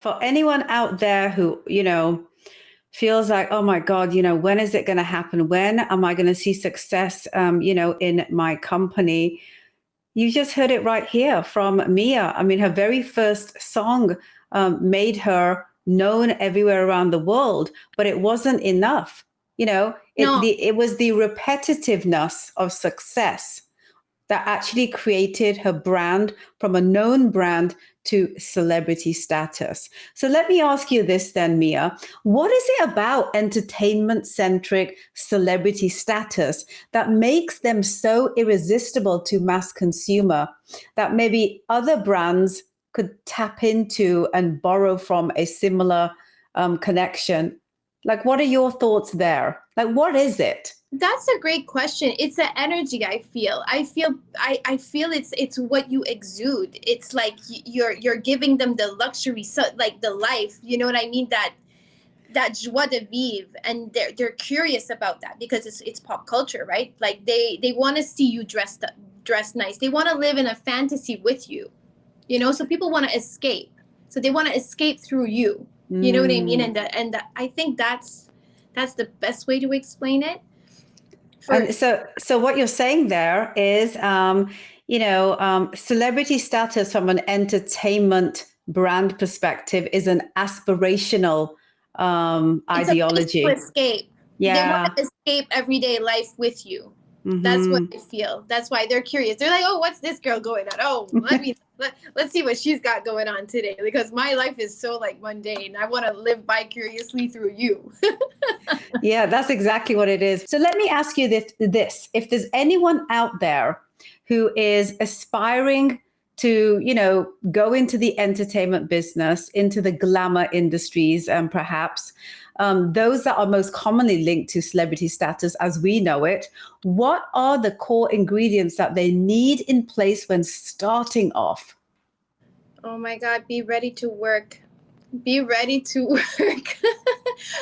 for anyone out there who, feels like, oh my God, when is it going to happen? When am I going to see success, in my company? You just heard it right here from Mia. I mean, her very first song made her known everywhere around the world, but it wasn't enough. No. It was the repetitiveness of success that actually created her brand from a known brand to celebrity status. So let me ask you this then, Mia. What is it about entertainment-centric celebrity status that makes them so irresistible to mass consumer that maybe other brands could tap into and borrow from a similar connection? Like, what are your thoughts there? Like, what is it? That's a great question. It's the energy I feel. I feel it's what you exude. It's like you're giving them the luxury, so like the life, you know what I mean? That joie de vivre, and they're curious about that because it's pop culture, right? Like they want to see you dressed nice. They want to live in a fantasy with you. So people want to escape. So they want to escape through you. You know what I mean? And I think that's the best way to explain it. And so what you're saying there is, celebrity status from an entertainment brand perspective is an aspirational ideology. It's a place to escape. Yeah. They want to escape everyday life with you. Mm-hmm. That's what I feel. That's why they're curious. They're like, oh, what's this girl going on? Oh, let's see what she's got going on today, because my life is so like mundane. I want to live vicariously through you. Yeah, that's exactly what it is. So let me ask you this. If there's anyone out there who is aspiring to, go into the entertainment business, into the glamour industries, and perhaps those that are most commonly linked to celebrity status as we know it, what are the core ingredients that they need in place when starting off? Oh my God, be ready to work. Be ready to work.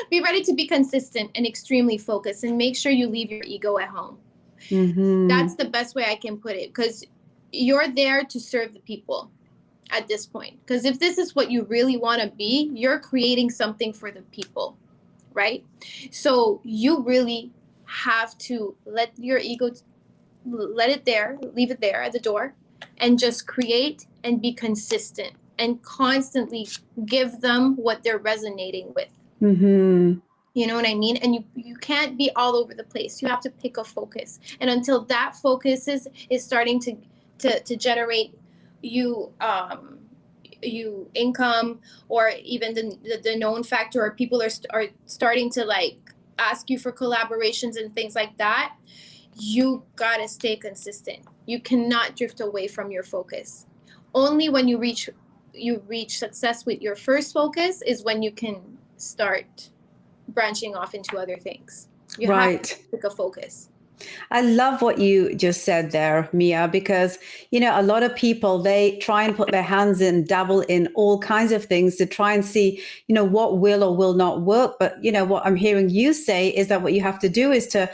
Be ready to be consistent and extremely focused, and make sure you leave your ego at home. Mm-hmm. That's the best way I can put it, because you're there to serve the people at this point. Because if this is what you really want to be, you're creating something for the people, right? So you really have to let your ego, leave it there at the door, and just create and be consistent and constantly give them what they're resonating with. Mm-hmm. You know what I mean? And you can't be all over the place. You have to pick a focus. And until that focus is starting to generate you income, or even the known factor, or people are starting to like ask you for collaborations and things like that, you gotta stay consistent. You cannot drift away from your focus. Only when you reach success with your first focus is when you can start branching off into other things. You have to pick a focus. I love what you just said there, Mia, because, a lot of people, they try and put their hands in, dabble in all kinds of things to try and see, what will or will not work. But, what I'm hearing you say is that what you have to do is to,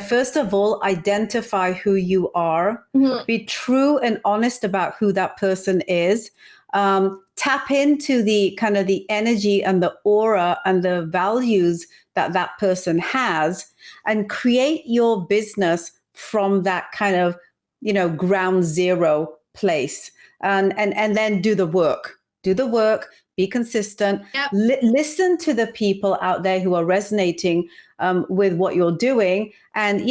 first of all, identify who you are, mm-hmm. be true and honest about who that person is. Tap into the kind of the energy and the aura and the values that person has, and create your business from that kind of, ground zero place, and then do the work, be consistent. Yep. Listen to the people out there who are resonating with what you're doing, and,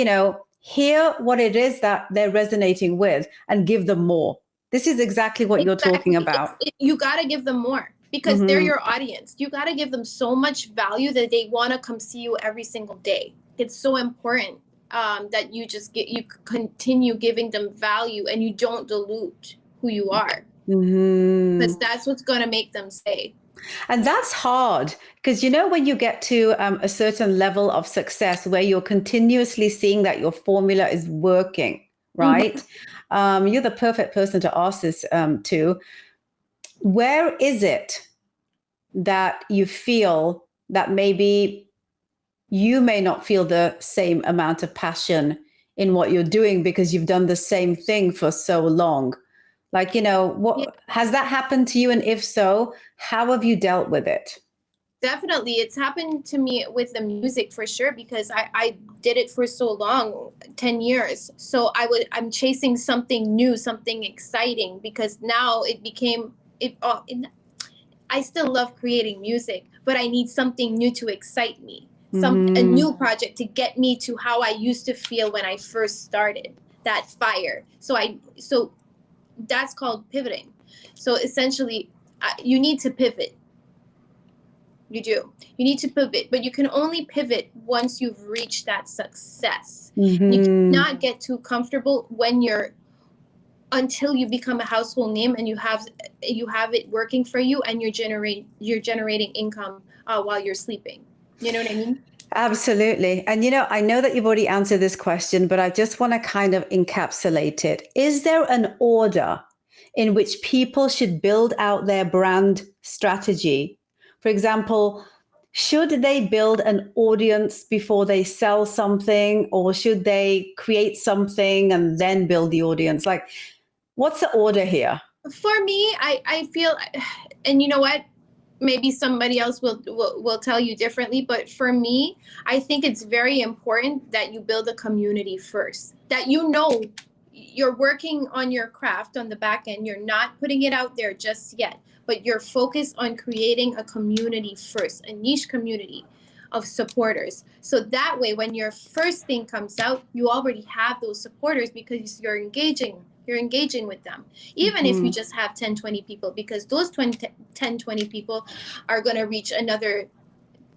hear what it is that they're resonating with, and give them more. This is exactly what you're talking about. You got to give them more, because mm-hmm. they're your audience. You got to give them so much value that they want to come see you every single day. It's so important that you continue giving them value, and you don't dilute who you are, mm-hmm. because that's what's going to make them stay. And that's hard, because, when you get to a certain level of success where you're continuously seeing that your formula is working, right? Mm-hmm. You're the perfect person to ask this to. Where is it that you feel that maybe you may not feel the same amount of passion in what you're doing because you've done the same thing for so long? Like, what has that happened to you? And if so, how have you dealt with it? Definitely. It's happened to me with the music for sure, because I did it for so long, 10 years. So I'm chasing something new, something exciting, because now it became, I still love creating music, but I need something new to excite me. A new project to get me to how I used to feel when I first started, that fire. So that's called pivoting. So essentially, you need to pivot. You do. You need to pivot, but you can only pivot once you've reached that success. You cannot get too comfortable until you become a household name and you have it working for you, and you're generating income while you're sleeping. You know what I mean? Absolutely. And, I know that you've already answered this question, but I just want to kind of encapsulate it. Is there an order in which people should build out their brand strategy? For example, should they build an audience before they sell something, or should they create something and then build the audience? Like, what's the order here? For me, I feel, and you know what? Maybe somebody else will tell you differently, but for me, I think it's very important that you build a community first, that you're working on your craft on the back end. You're not putting it out there just yet, but you're focused on creating a community first, a niche community of supporters. So that way, when your first thing comes out, you already have those supporters because you're engaging with them, even if you just have 10, 20 people, because those 10, 20 people are going to reach another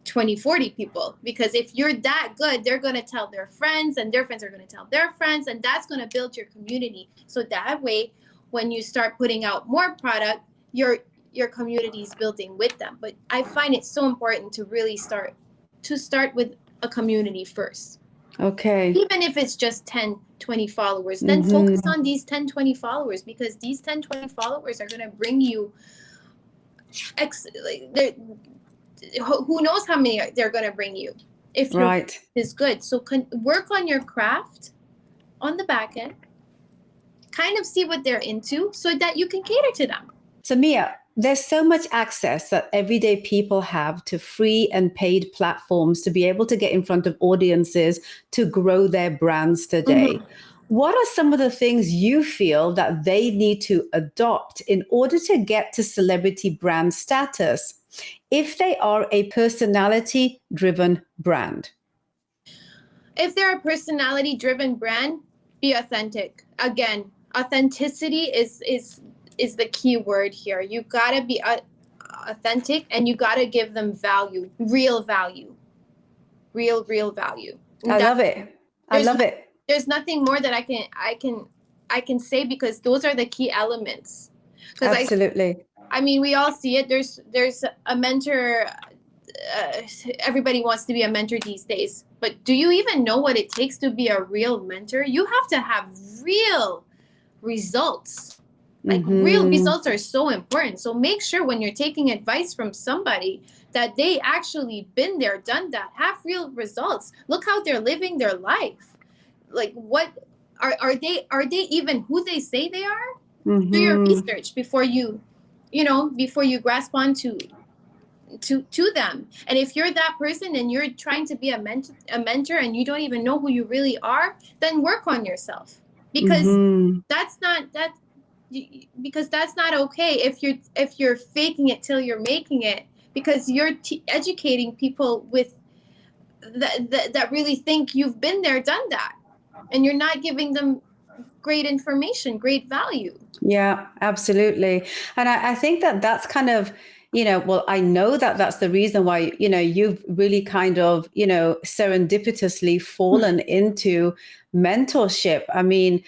20, 40 people. Because if you're that good, they're going to tell their friends, and their friends are going to tell their friends, and that's going to build your community. So that way, when you start putting out more product, your community is building with them. But I find it so important to really start with a community first. Okay. Even if it's just 10, 20 followers, then focus on these 10, 20 followers, because these 10, 20 followers are going to bring you who knows how many they're going to bring you if your is good. So work on your craft on the back end, kind of see what they're into so that you can cater to them. So Mia, there's so much access that everyday people have to free and paid platforms to be able to get in front of audiences to grow their brands today. What are some of the things you feel that they need to adopt in order to get to celebrity brand status if they are a personality-driven brand? If they're a personality-driven brand, be authentic. Again, authenticity is the key word here. You gotta be authentic, and you gotta give them value, real value, real value. I love it. I love it. There's nothing more that I can say, because those are the key elements. Absolutely. I mean, we all see it. There's a mentor. Everybody wants to be a mentor these days, but do you even know what it takes to be a real mentor? You have to have real results. Like real results are so important. So make sure when you're taking advice from somebody that they actually been there, done that, have real results. Look how they're living their life. Like, what are they even who they say they are? Do your research before you grasp onto to them. And if you're that person and you're trying to be a mentor and you don't even know who you really are, then work on yourself, because that's not okay if you're faking it till you're making it, because you're educating people with that really think you've been there, done that, and you're not giving them great information, great value. Yeah, absolutely. And I think that that's kind of, well, I know that that's the reason why, you've really kind of, serendipitously fallen into mentorship. I mean,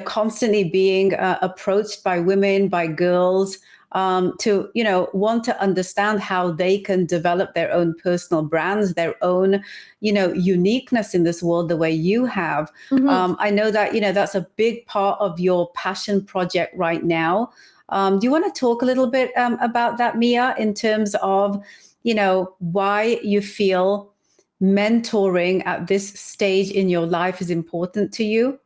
constantly being approached by women, by girls, to, want to understand how they can develop their own personal brands, their own, uniqueness in this world the way you have. I know that, that's a big part of your passion project right now. Do you want to talk a little bit about that, Mia, in terms of, why you feel mentoring at this stage in your life is important to you?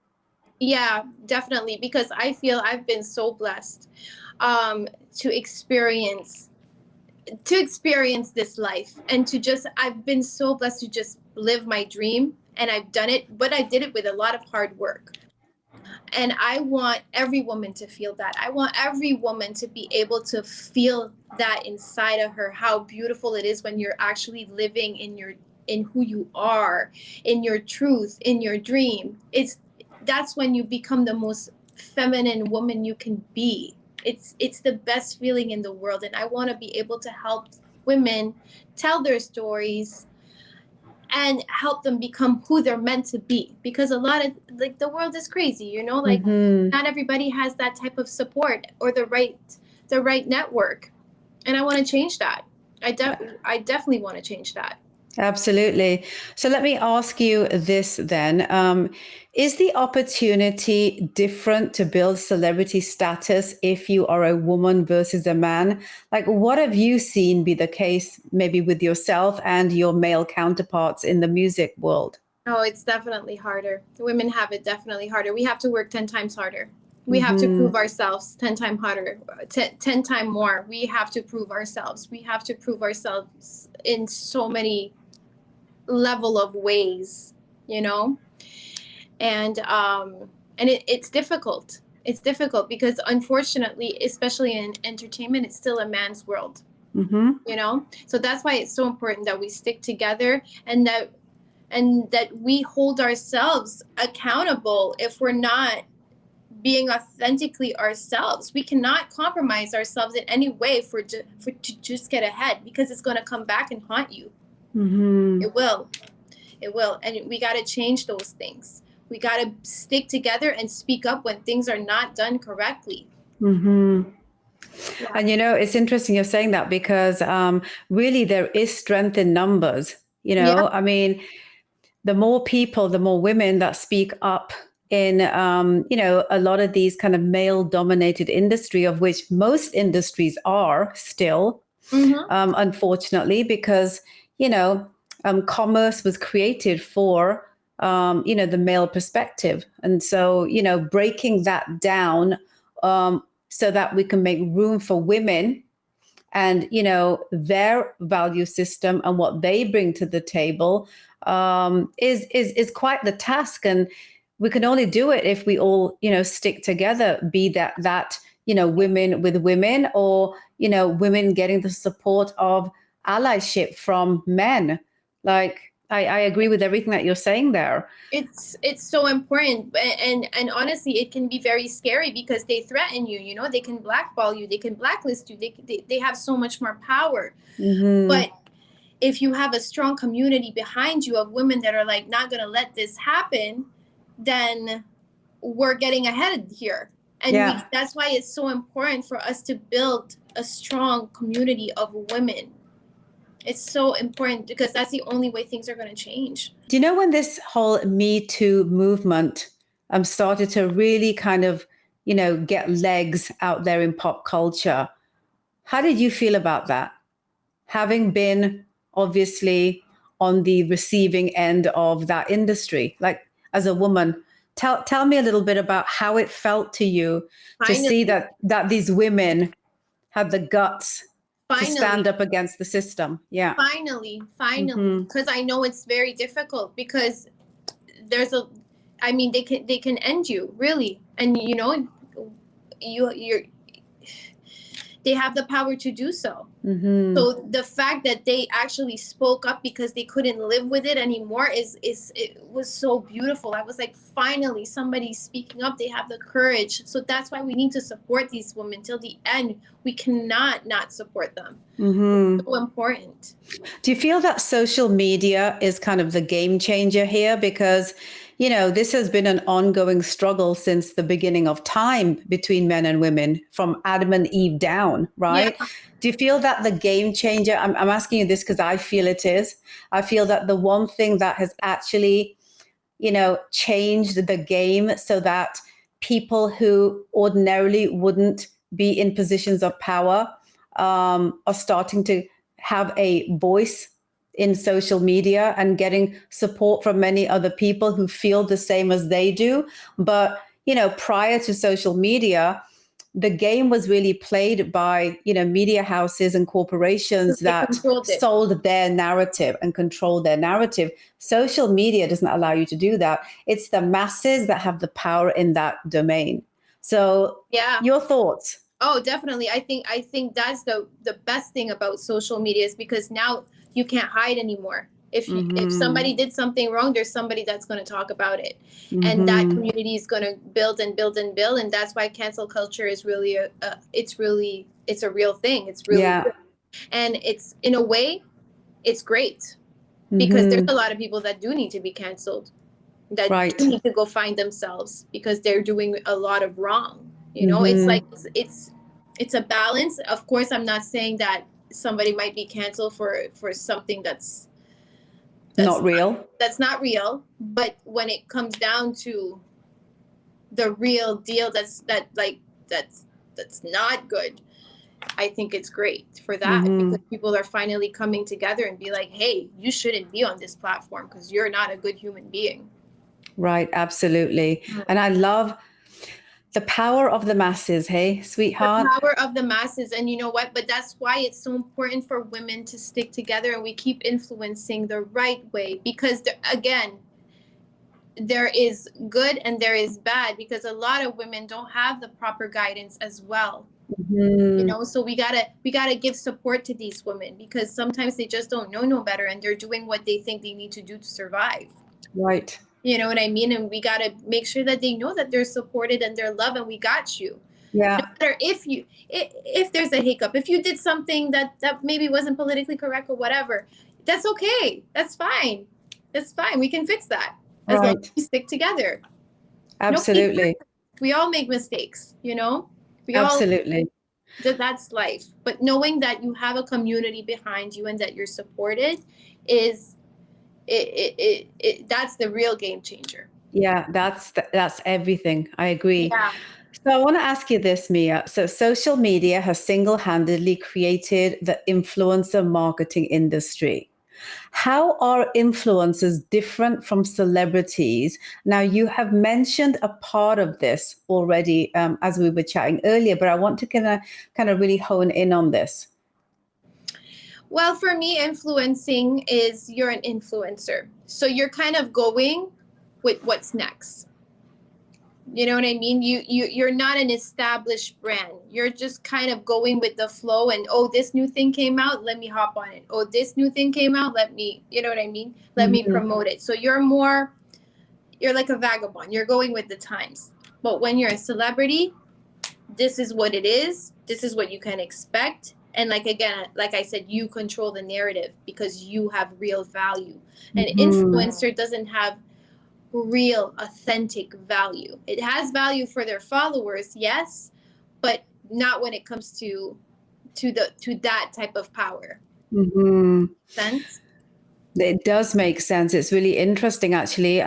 Yeah, definitely. Because I feel I've been so blessed to experience this life, and I've been so blessed to just live my dream, and I've done it, but I did it with a lot of hard work. And I want every woman to feel that. I want every woman to be able to feel that inside of her, how beautiful it is when you're actually living in who you are, in your truth, in your dream. That's when you become the most feminine woman you can be. It's the best feeling in the world, and I want to be able to help women tell their stories and help them become who they're meant to be, because a lot of, like, the world is crazy, like, not everybody has that type of support or the right network, and I want to change that. I definitely want to change that. Absolutely. So let me ask you this then. Is the opportunity different to build celebrity status if you are a woman versus a man? Like, what have you seen be the case maybe with yourself and your male counterparts in the music world? Oh, it's definitely harder. Women have it definitely harder. We have to work 10 times harder. We have to prove ourselves 10 times harder, 10 times more. We have to prove ourselves. We have to prove ourselves in so many level of ways, and it's difficult. It's difficult because, unfortunately, especially in entertainment, it's still a man's world. So that's why it's so important that we stick together, and that we hold ourselves accountable. If we're not being authentically ourselves, we cannot compromise ourselves in any way to just get ahead, because it's going to come back and haunt you. It will. And we got to change those things. We got to stick together and speak up when things are not done correctly. Yeah. And it's interesting you're saying that, because really there is strength in numbers. I mean, the more people, the more women that speak up in, a lot of these kind of male dominated industry, of which most industries are still, unfortunately, because, commerce was created for, the male perspective. And so, breaking that down so that we can make room for women and their value system and what they bring to the table is quite the task. And we can only do it if we all stick together, be that women with women, or women getting the support of allyship from men. Like, I agree with everything that you're saying there. It's so important, and honestly, it can be very scary, because they threaten you. They can blackball you, they can blacklist you, they have so much more power. But if you have a strong community behind you of women that are like, not gonna let this happen, then we're getting ahead here. And that's why it's so important for us to build a strong community of women. It's so important, because that's the only way things are going to change. Do you know, when this whole Me Too movement started to really kind of, get legs out there in pop culture, how did you feel about that? Having been obviously on the receiving end of that industry, like, as a woman, tell me a little bit about how it felt to you to see that these women had the guts to stand up against the system. Yeah. Finally. Because I know it's very difficult, because they can end you, really. And they have the power to do so. So the fact that they actually spoke up because they couldn't live with it anymore it was so beautiful. I was like, finally, somebody's speaking up. They have the courage. So that's why we need to support these women till the end. We cannot not support them. It's so important. Do you feel that social media is kind of the game changer here? Because this has been an ongoing struggle since the beginning of time between men and women, from Adam and Eve down, right? Yeah. Do you feel that the game changer, I'm asking you this because I feel it is. I feel that the one thing that has actually, changed the game so that people who ordinarily wouldn't be in positions of power are starting to have a voice in social media and getting support from many other people who feel the same as they do. But, prior to social media, the game was really played by, media houses and corporations They that controlled it. sold their narrative and controlled their narrative. Social media doesn't allow you to do that. It's the masses that have the power in that domain. So Yeah. your thoughts? Oh, definitely. I think that's the best thing about social media, is because now you can't hide anymore. If somebody did something wrong, there's somebody that's going to talk about it, and that community is going to build and build and build, and that's why cancel culture is really it's a real thing. It's really good. And it's, in a way, it's great, because there's a lot of people that do need to be canceled, that do need to go find themselves because they're doing a lot of wrong. It's like it's a balance. Of course, I'm not saying that somebody might be canceled for something that's not real. That's not real. But when it comes down to the real deal, that's not good, I think it's great for that, because people are finally coming together and be like, hey, you shouldn't be on this platform because you're not a good human being. Right, absolutely. And I love the power of the masses, hey, sweetheart? The power of the masses. And you know what? But that's why it's so important for women to stick together, and we keep influencing the right way, because again, there is good and there is bad, because a lot of women don't have the proper guidance as well. So we gotta give support to these women, because sometimes they just don't know no better, and they're doing what they think they need to do to survive. Right. You know what I mean? And we got to make sure that they know that they're supported and they're loved, and we got you. Yeah. No matter if there's a hiccup, if you did something that maybe wasn't politically correct or whatever, that's okay. That's fine. That's fine. We can fix that as long as we stick together. Absolutely. We all make mistakes, Absolutely. That's life. But knowing that you have a community behind you and that you're supported is that's the real game changer. Yeah, that's everything. I agree. Yeah. So I want to ask you this, Mia. So social media has single-handedly created the influencer marketing industry. How are influencers different from celebrities? Now, you have mentioned a part of this already as we were chatting earlier, but I want to kind of really hone in on this. Well, for me, influencing is, you're an influencer. So you're kind of going with what's next. You know what I mean? You're not an established brand. You're just kind of going with the flow, and, oh, this new thing came out, let me hop on it. Oh, this new thing came out, you know what I mean? Let me promote it. So you're like a vagabond. You're going with the times. But when you're a celebrity, this is what it is. This is what you can expect. And like I said, you control the narrative because you have real value. An influencer doesn't have real, authentic value. It has value for their followers, yes, but not when it comes to that type of power. Sense? It does make sense. It's really interesting, actually,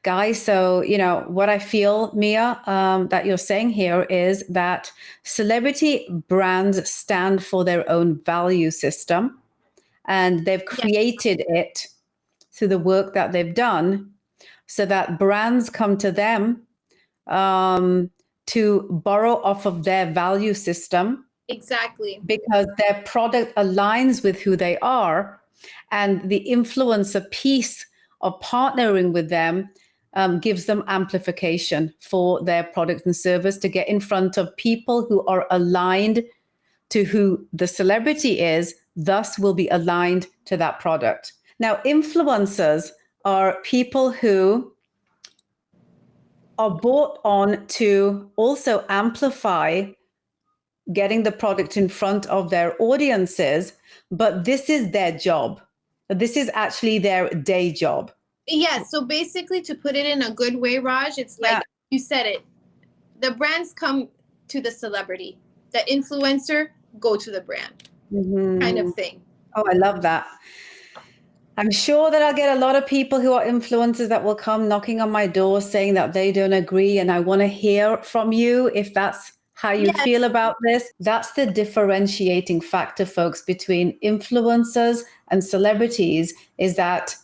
guys. So, what I feel, Mia, that you're saying here is that celebrity brands stand for their own value system, and they've created it through the work that they've done, so that brands come to them to borrow off of their value system. Exactly. Because their product aligns with who they are. And the influencer piece of partnering with them gives them amplification for their product and service to get in front of people who are aligned to who the celebrity is, thus will be aligned to that product. Now, influencers are people who are brought on to also amplify getting the product in front of their audiences, but this is their job. This is actually their day job. Yeah, so basically, to put it in a good way, Raj, it's like you said it. The brands come to the celebrity. The influencer go to the brand, kind of thing. Oh, I love that. I'm sure that I'll get a lot of people who are influencers that will come knocking on my door saying that they don't agree. And I want to hear from you if that's how you feel about this. That's the differentiating factor, folks, between influencers and celebrities, is that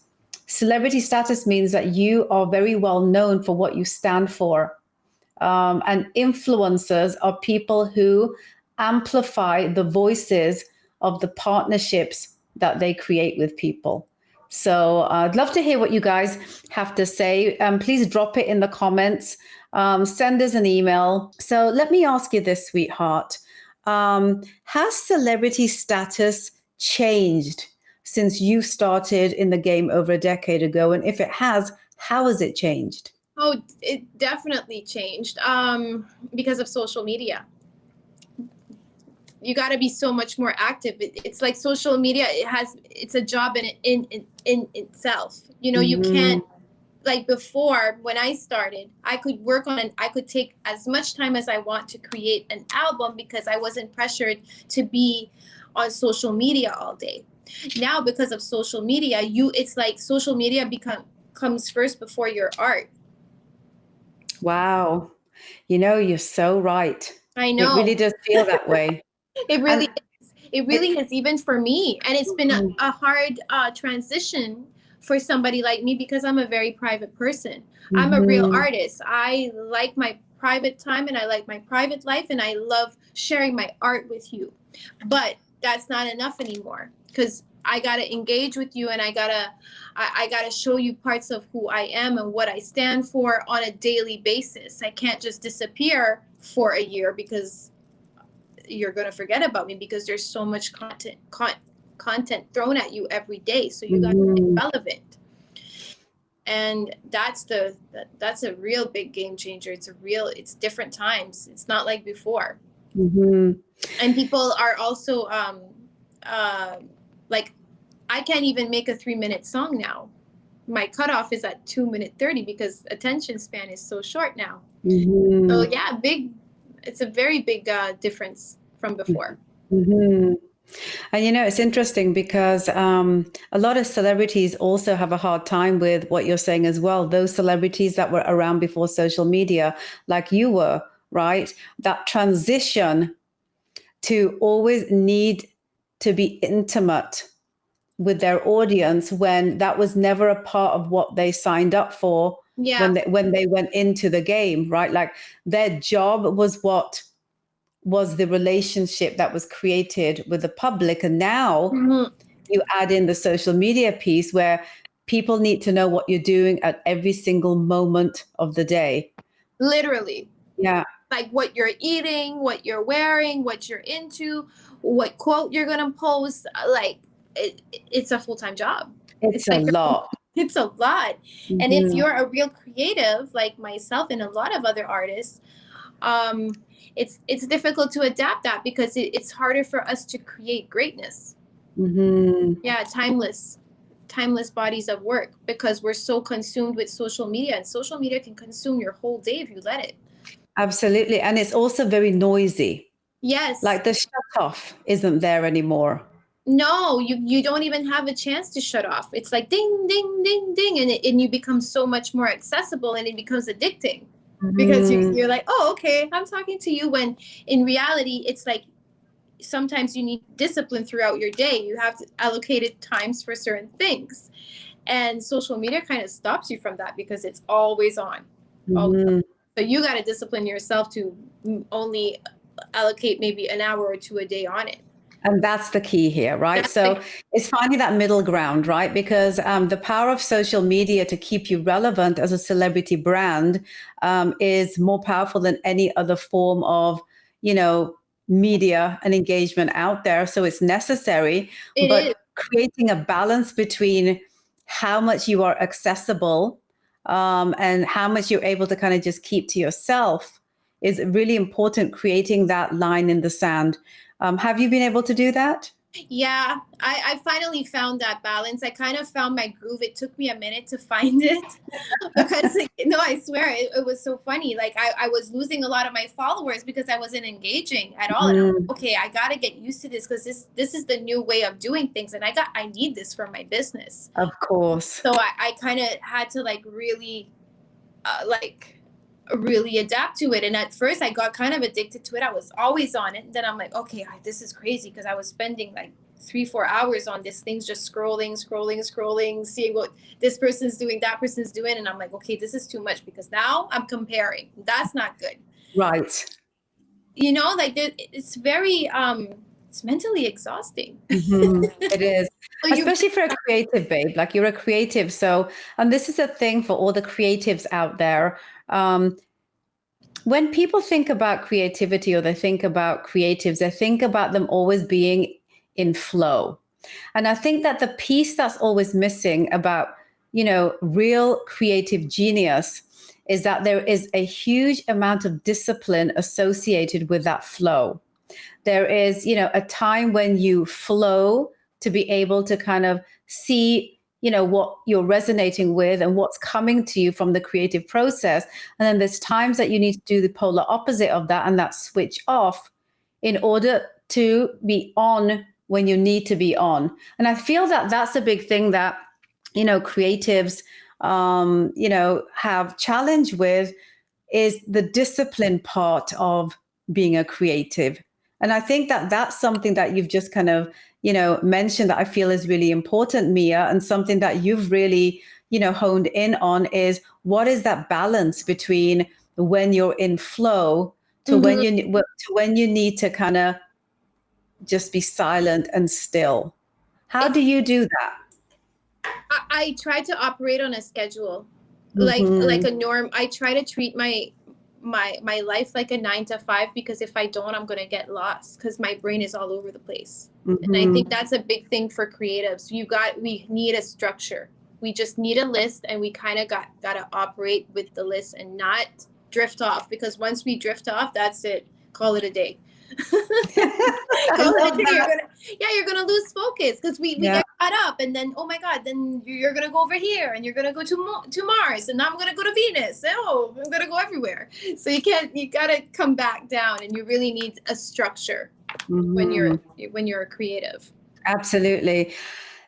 celebrity status means that you are very well known for what you stand for. and influencers are people who amplify the voices of the partnerships that they create with people. So I'd love to hear what you guys have to say. Please drop it in the comments. Send us an email. So let me ask you this, sweetheart. Has celebrity status changed since you started in the game over a decade ago? And if it has, how has it changed? Oh, it definitely changed because of social media. You got to be so much more active. It's like social media. It's a job in itself. You know, you can't, like before when I started, I could take as much time as I want to create an album because I wasn't pressured to be on social media all day. Now, because of social media, it's like social media comes first before your art. Wow. You know, you're so right. I know. It really does feel that way. It really is. It really is, even for me. And it's been a hard transition for somebody like me because I'm a very private person. I'm a real artist. I like my private time and I like my private life and I love sharing my art with you. But that's not enough anymore because I got to engage with you and I got to show you parts of who I am and what I stand for on a daily basis. I can't just disappear for a year because you're going to forget about me because there's so much content thrown at you every day. So you got to be relevant. And that's a real big game changer. It's different times. It's not like before. And people are also like, I can't even make a 3-minute song now. My cutoff is at 2:30 because attention span is so short now. So yeah, it's a very big difference from before. And you know, it's interesting because a lot of celebrities also have a hard time with what you're saying as well. Those celebrities that were around before social media, like you were, right? That transition to always need to be intimate with their audience when that was never a part of what they signed up for when they went into the game, right? Like their job was what was the relationship that was created with the public. And now you add in the social media piece where people need to know what you're doing at every single moment of the day. Literally. Yeah. Like what you're eating, what you're wearing, what you're into, what quote you're going to post. Like it's a full-time job. It's a lot. It's a lot. And if you're a real creative like myself and a lot of other artists, it's difficult to adapt that because it's harder for us to create greatness. Yeah, timeless bodies of work because we're so consumed with social media, and social media can consume your whole day if you let it. Absolutely. And it's also very noisy. Yes. Like the shut off isn't there anymore. No, you don't even have a chance to shut off. It's like ding, ding, ding, ding. And you become so much more accessible and it becomes addicting. Because you're like, oh, okay, I'm talking to you. When in reality, it's like sometimes you need discipline throughout your day. You have allocated times for certain things. And social media kind of stops you from that because it's always on. Always on. So you got to discipline yourself to only allocate maybe an hour or two a day on it. And that's the key here, right? So it's finding that middle ground, right? Because the power of social media to keep you relevant as a celebrity brand is more powerful than any other form of, you know, media and engagement out there. So it's necessary, but creating a balance between how much you are accessible and how much you're able to kind of just keep to yourself is really important, creating that line in the sand. Have you been able to do that? Yeah, I finally found that balance. I kind of found my groove. It took me a minute to find it because, no, I swear it was so funny. Like I was losing a lot of my followers because I wasn't engaging at all. And I'm like, okay, I got to get used to this because this is the new way of doing things. And I need this for my business. Of course. So I kind of had to really adapt to it. And at first I got kind of addicted to it. I was always on it. And then I'm like, okay, this is crazy because I was spending like 3-4 hours on this thing, just scrolling, seeing what this person's doing, that person's doing. And I'm like, okay, this is too much, because now I'm comparing. That's not good. Right. You know, like it's very, it's mentally exhausting. It is. So Especially for a creative, babe. Like, you're a creative. So, and this is a thing for all the creatives out there. When people think about creativity, or they think about creatives, they think about them always being in flow. And I think that the piece that's always missing about, real creative genius is that there is a huge amount of discipline associated with that flow. There is, a time when you flow to be able to kind of see, what you're resonating with and what's coming to you from the creative process. And then there's times that you need to do the polar opposite of that, and that switch off in order to be on when you need to be on. And I feel that that's a big thing that, creatives, have challenge with, is the discipline part of being a creative. And I think that that's something that you've just kind of, mentioned, that I feel is really important, Mia, and something that you've really, honed in on, is what is that balance between when you're in flow to when you need to kind of just be silent and still. How do you do that? I try to operate on a schedule, like a norm. I try to treat my life like a 9 to 5, because if I don't, I'm going to get lost, because my brain is all over the place. And I think that's a big thing for creatives. We need a structure. We just need a list, and we kind of got to operate with the list and not drift off, because once we drift off, that's it. Call it a day. You're gonna lose focus, because we get caught up, and then, oh my God, then you're gonna go over here, and you're gonna go to Mars, and now I'm gonna go to Venus. Oh, I'm gonna go everywhere. So you gotta come back down, and you really need a structure when you're a creative. Absolutely.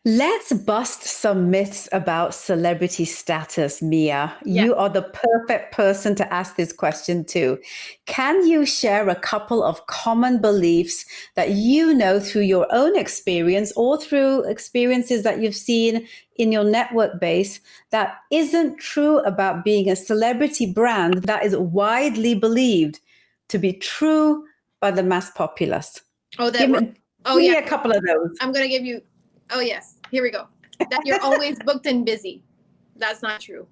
Let's bust some myths about celebrity status, Mia. Yes. You are the perfect person to ask this question to. Can you share a couple of common beliefs that you know through your own experience, or through experiences that you've seen in your network base, that isn't true about being a celebrity brand that is widely believed to be true by the mass populace? Give me a couple of those. I'm going to give you, oh yes. Here we go. That you're always booked and busy. That's not true.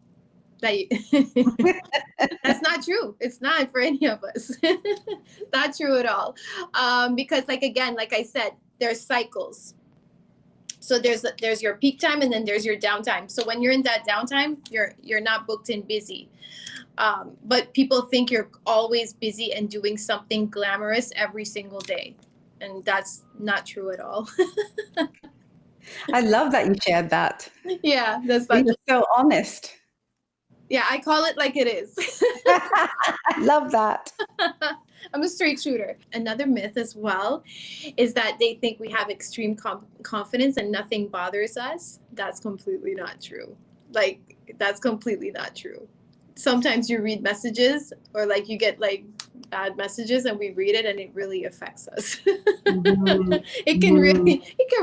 That's not true. It's not for any of us. Not true at all. Because like I said, there's cycles. So there's your peak time, and then there's your downtime. So when you're in that downtime, you're not booked and busy. But people think you're always busy and doing something glamorous every single day. And that's not true at all. I love that you shared that. Yeah, that's You're so honest. Yeah, I call it like it is. I love that. I'm a straight shooter. Another myth as well is that they think we have extreme confidence and nothing bothers us. That's completely not true. That's completely not true. Sometimes you read messages, or you get bad messages, and we read it, and it really affects us. It can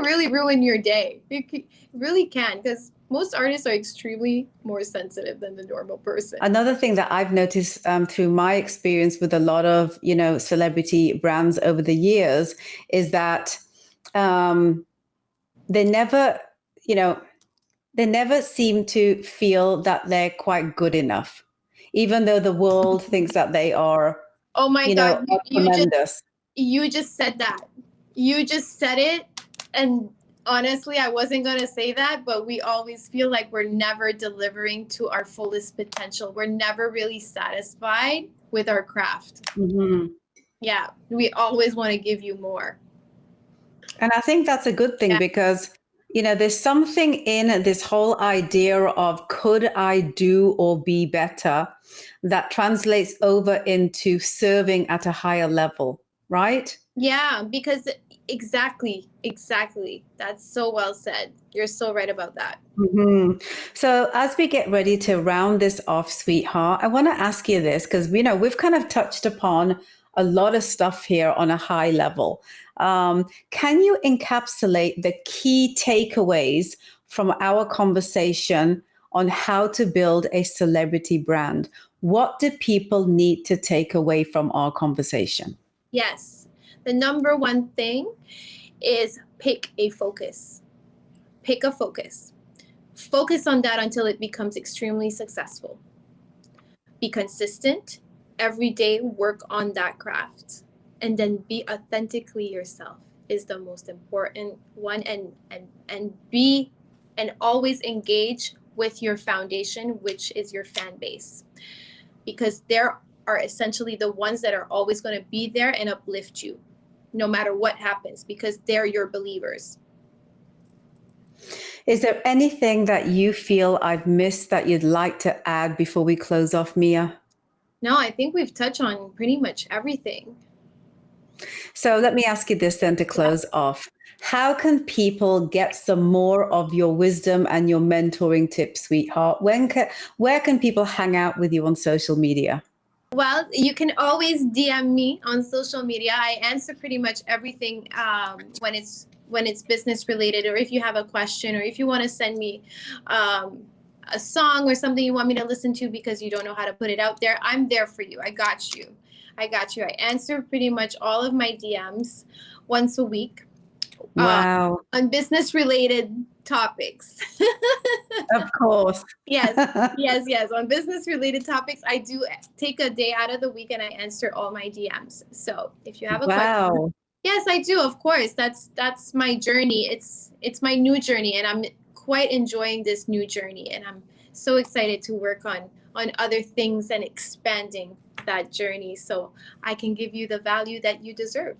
really ruin your day. It really can, because most artists are extremely more sensitive than the normal person. Another thing that I've noticed through my experience with a lot of, celebrity brands over the years, is that they never seem to feel that they're quite good enough, even though the world thinks that they are. Oh my God, tremendous. You just said that. You just said it. And honestly, I wasn't going to say that, but we always feel like we're never delivering to our fullest potential. We're never really satisfied with our craft. Yeah, we always want to give you more. And I think that's a good thing, because there's something in this whole idea of, could I do or be better, that translates over into serving at a higher level, right? Yeah, because exactly. That's so well said. You're so right about that. So as we get ready to round this off, sweetheart, I want to ask you this, because we've kind of touched upon a lot of stuff here on a high level. Can you encapsulate the key takeaways from our conversation on how to build a celebrity brand? What do people need to take away from our conversation? Yes. The number one thing is pick a focus. Pick a focus. Focus on that until it becomes extremely successful. Be consistent. Every day, work on that craft. And then be authentically yourself is the most important one. And always engage with your foundation, which is your fan base. Because there are essentially the ones that are always going to be there and uplift you no matter what happens, because they're your believers. Is there anything that you feel I've missed that you'd like to add before we close off, Mia? No, I think we've touched on pretty much everything. So let me ask you this then to close off. How can people get some more of your wisdom and your mentoring tips, sweetheart? Where can people hang out with you on social media? Well, you can always DM me on social media. I answer pretty much everything when it's business related, or if you have a question, or if you want to send me a song or something you want me to listen to because you don't know how to put it out there. I'm there for you. I got you. I answer pretty much all of my DMs once a week. Wow. On business related topics. Of course. Yes. On business related topics, I do take a day out of the week and I answer all my DMs. So if you have a question, yes, I do. Of course, that's my journey. It's my new journey, and I'm quite enjoying this new journey, and I'm so excited to work on other things and expanding that journey so I can give you the value that you deserve,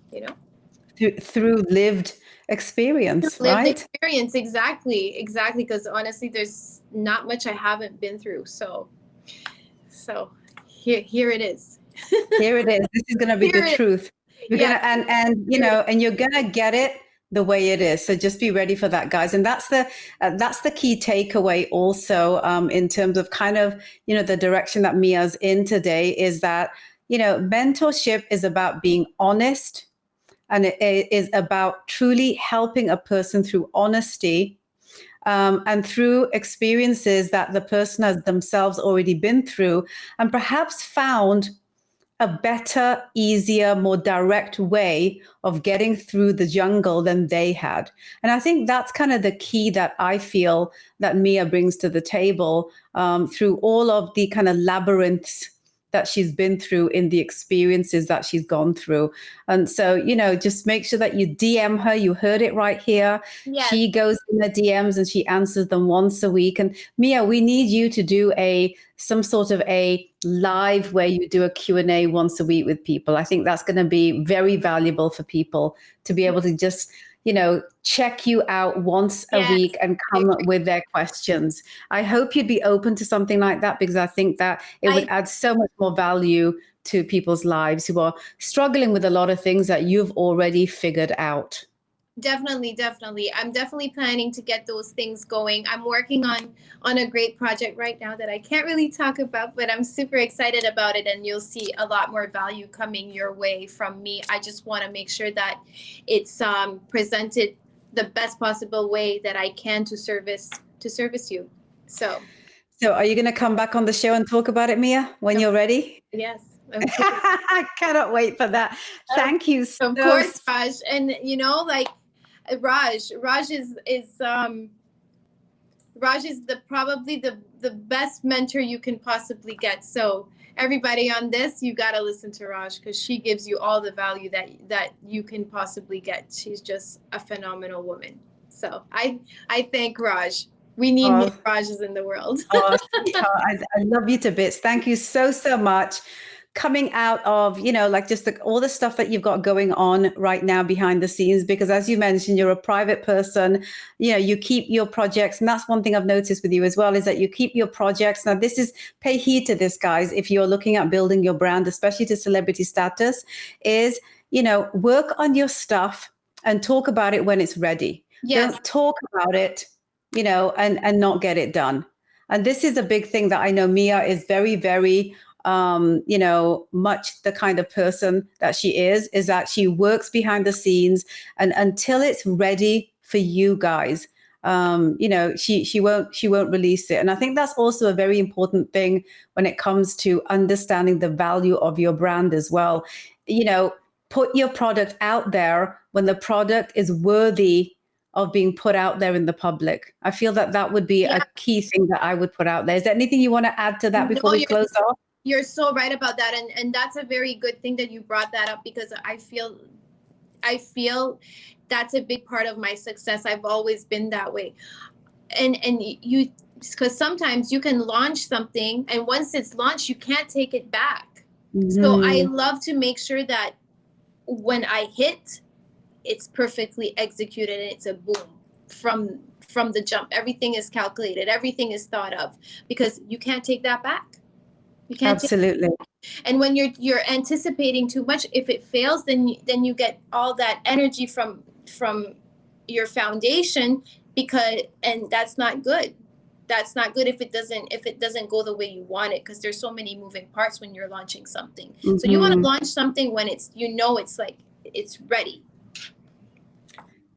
through lived experience, right? Lived experience, exactly, because honestly there's not much I haven't been through, so here it is. Here it is. This is going to be the truth. You're gonna, and you're gonna get it the way it is. So just be ready for that, guys. And that's the key takeaway also, in terms of kind of, the direction that Mia's in today, is that, mentorship is about being honest, and it is about truly helping a person through honesty, and through experiences that the person has themselves already been through, and perhaps found a better, easier, more direct way of getting through the jungle than they had. And I think that's kind of the key that I feel that Mia brings to the table, through all of the kind of labyrinths that she's been through in the experiences that she's gone through. And so, just make sure that you DM her. You heard it right here. Yes. She goes in the DMs and she answers them once a week. And Mia, we need you to do some sort of a live where you do a Q&A once a week with people. I think that's going to be very valuable for people to be able to just, check you out once a week and come up with their questions. I hope you'd be open to something like that, because I think that it would add so much more value to people's lives who are struggling with a lot of things that you've already figured out. Definitely. I'm definitely planning to get those things going. I'm working on a great project right now that I can't really talk about, but I'm super excited about it, and you'll see a lot more value coming your way from me. I just want to make sure that it's presented the best possible way that I can to service you. So are you going to come back on the show and talk about it, Mia, when you're ready? Yes. I cannot wait for that. Thank you so much. Of course, Raj. And Raj is probably the best mentor you can possibly get. So everybody on this, you got to listen to Raj, because she gives you all the value that you can possibly get. She's just a phenomenal woman. So I thank Raj. We need more Rajas in the world. I love you to bits. Thank you so much. Coming out of, just all the stuff that you've got going on right now behind the scenes, because as you mentioned, you're a private person, you keep your projects. And that's one thing I've noticed with you as well, is that you keep your projects. Now, pay heed to this, guys, if you're looking at building your brand, especially to celebrity status, is, work on your stuff and talk about it when it's ready. Yes. Don't talk about it, and not get it done. And this is a big thing that I know Mia is very, very much the kind of person that she is that she works behind the scenes, and until it's ready for you guys, she won't release it. And I think that's also a very important thing when it comes to understanding the value of your brand as well. Put your product out there when the product is worthy of being put out there in the public. I feel that would be a key thing that I would put out there. Is there anything you want to add to that before we close off? You're so right about that. And that's a very good thing that you brought that up, because I feel that's a big part of my success. I've always been that way. And because sometimes you can launch something, and once it's launched, you can't take it back. So I love to make sure that when I hit, it's perfectly executed and it's a boom from the jump. Everything is calculated, everything is thought of, because you can't take that back. You can't. Absolutely. And when you're anticipating too much, if it fails, then you get all that energy from your foundation, and that's not good. That's not good if it doesn't go the way you want it, because there's so many moving parts when you're launching something. So you want to launch something when it's like it's ready.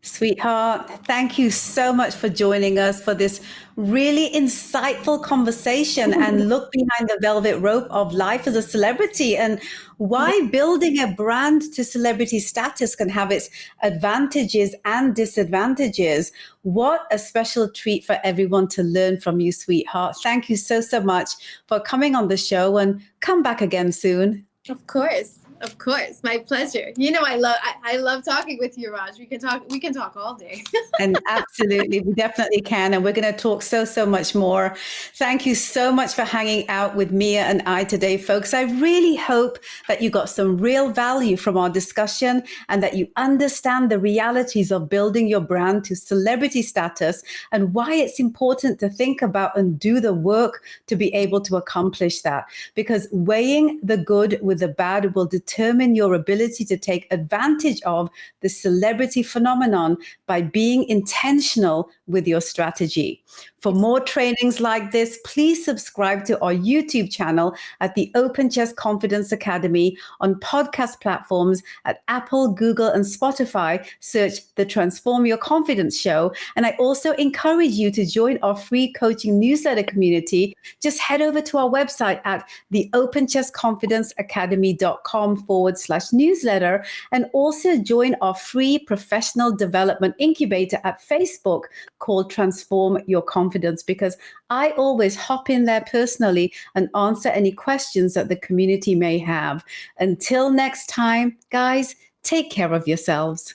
Sweetheart, thank you so much for joining us for this really insightful conversation and look behind the velvet rope of life as a celebrity, and why building a brand to celebrity status can have its advantages and disadvantages. What a special treat for everyone to learn from you, sweetheart. Thank you so much for coming on the show, and come back again soon. Of course. Of course, my pleasure. I love talking with you, Raj. We can talk all day. And absolutely, we definitely can. And we're going to talk so much more. Thank you so much for hanging out with Mia and I today, folks. I really hope that you got some real value from our discussion, and that you understand the realities of building your brand to celebrity status, and why it's important to think about and do the work to be able to accomplish that. Because weighing the good with the bad will determine your ability to take advantage of the celebrity phenomenon by being intentional with your strategy. For more trainings like this, please subscribe to our YouTube channel at the Open Chest Confidence Academy on podcast platforms at Apple, Google, and Spotify. Search the Transform Your Confidence Show. And I also encourage you to join our free coaching newsletter community. Just head over to our website at theopenchestconfidenceacademy.com/newsletter, and also join our free professional development incubator at Facebook called Transform Your Confidence, because I always hop in there personally and answer any questions that the community may have. Until next time, guys, take care of yourselves.